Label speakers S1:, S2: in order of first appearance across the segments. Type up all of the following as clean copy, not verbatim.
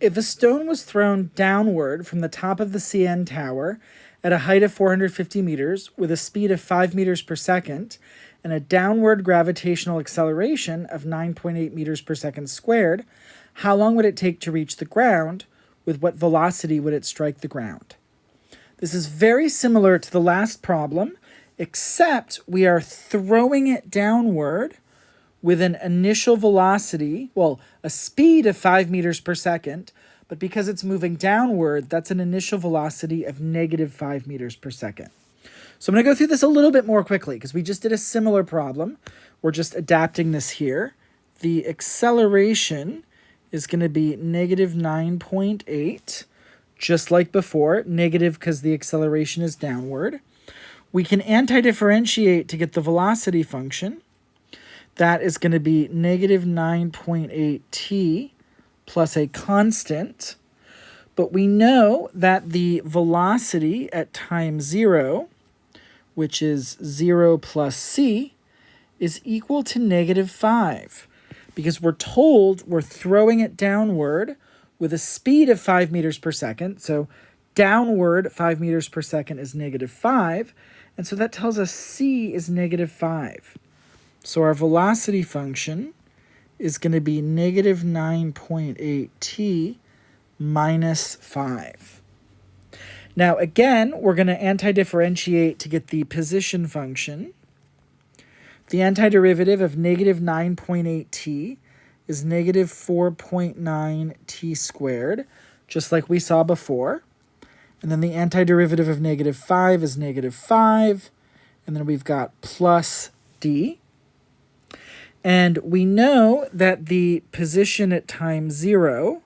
S1: If a stone was thrown downward from the top of the CN tower at a height of 450 meters with a speed of 5 meters per second and a downward gravitational acceleration of 9.8 meters per second squared, how long would it take to reach the ground? With what velocity would it strike the ground? This is very similar to the last problem, except we are throwing it downward with an initial velocity, well, a speed of 5 meters per second, but because it's moving downward, that's an initial velocity of negative 5 meters per second. So I'm going to go through this a little bit more quickly because we just did a similar problem. We're just adapting this here. The acceleration is going to be negative 9.8, just like before, negative because the acceleration is downward. We can antidifferentiate to get the velocity function. That is going to be negative 9.8 t plus a constant. But we know that the velocity at time 0, which is 0 plus c, is equal to negative 5. Because we're told we're throwing it downward with a speed of 5 meters per second. So downward 5 meters per second is negative 5. And so that tells us c is negative 5. So our velocity function is going to be negative 9.8 t minus 5. Now again, we're going to antidifferentiate to get the position function. The antiderivative of negative 9.8 t is negative 4.9 t squared, just like we saw before. And then the antiderivative of negative 5 is negative 5. And then we've got plus d. And we know that the position at time 0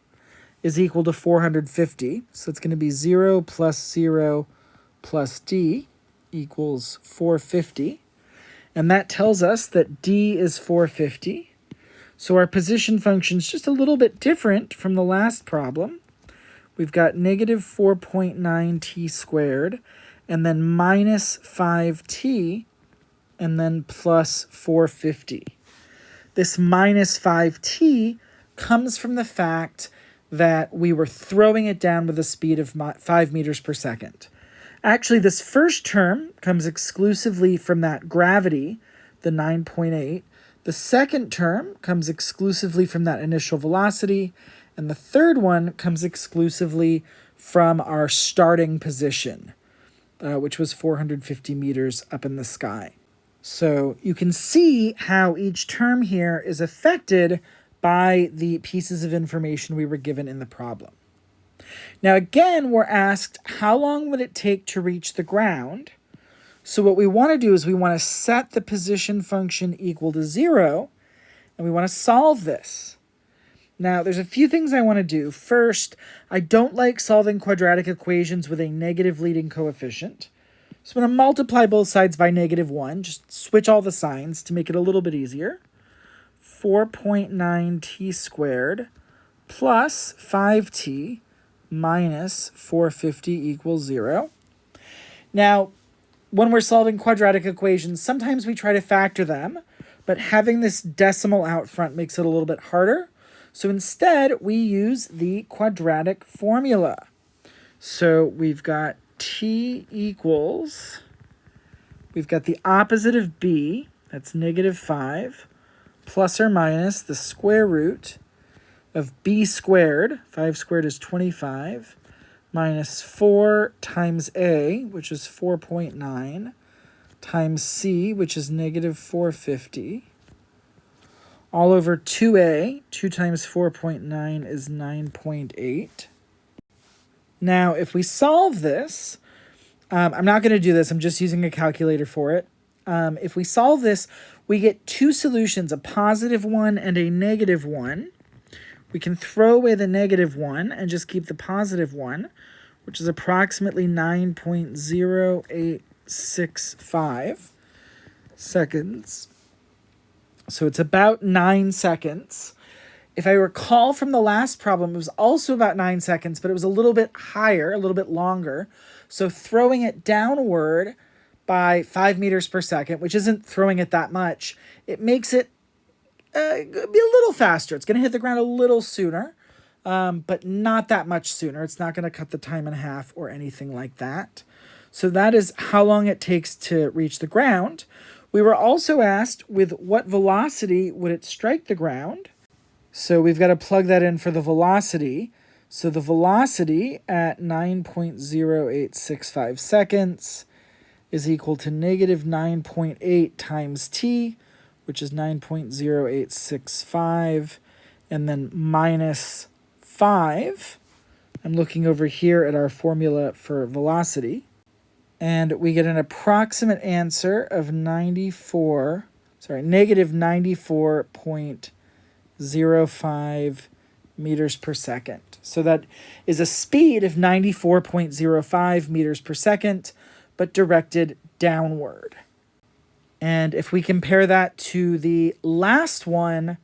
S1: is equal to 450. So it's going to be 0 plus d equals 450. And that tells us that d is 450. So our position function is just a little bit different from the last problem. We've got negative 4.9 t squared, and then minus 5t, and then plus 450. This minus 5t comes from the fact that we were throwing it down with a speed of 5 meters per second. Actually, this first term comes exclusively from that gravity, the 9.8. The second term comes exclusively from that initial velocity. And the third one comes exclusively from our starting position, which was 450 meters up in the sky. So you can see how each term here is affected by the pieces of information we were given in the problem. Now again, we're asked how long would it take to reach the ground? So what we want to do is we want to set the position function equal to 0, and we want to solve this. Now, there's a few things I want to do. First, I don't like solving quadratic equations with a negative leading coefficient. So I'm going to multiply both sides by negative 1. Just switch all the signs to make it a little bit easier. 4.9 t squared plus 5t minus 450 equals 0. Now, when we're solving quadratic equations, sometimes we try to factor them, but having this decimal out front makes it a little bit harder. So instead, we use the quadratic formula. So we've got t equals, we've got the opposite of b, that's negative 5, plus or minus the square root of b squared, 5 squared is 25, minus 4 times a, which is 4.9, times c, which is negative 450, all over 2a. 2 times 4.9 is 9.8. Now, if we solve this, I'm not going to do this. I'm just using a calculator for it. If we solve this, we get two solutions, a positive one and a negative one. We can throw away the negative one and just keep the positive one, which is approximately 9.0865 seconds. So it's about 9 seconds. If I recall from the last problem, it was also about 9 seconds, but it was a little bit higher, a little bit longer. So throwing it downward by 5 meters per second, which isn't throwing it that much, it makes it be a little faster. It's going to hit the ground a little sooner. but not that much sooner. It's not going to cut the time in half or anything like that. So that is how long it takes to reach the ground. We were also asked with what velocity would it strike the ground. So we've got to plug that in for the velocity. So the velocity at 9.0865 seconds is equal to negative 9.8 times t, which is 9.0865, and then minus 5. I'm looking over here at our formula for velocity. And we get an approximate answer of negative 94.05 meters per second. So that is a speed of 94.05 meters per second, but directed downward. And if we compare that to the last one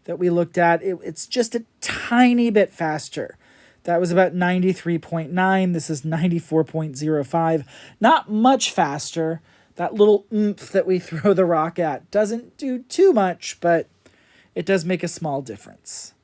S1: that we looked at, it's just a tiny bit faster. That was about 93.9. This is 94.05. Not much faster. That little oomph that we throw the rock at doesn't do too much, but it does make a small difference.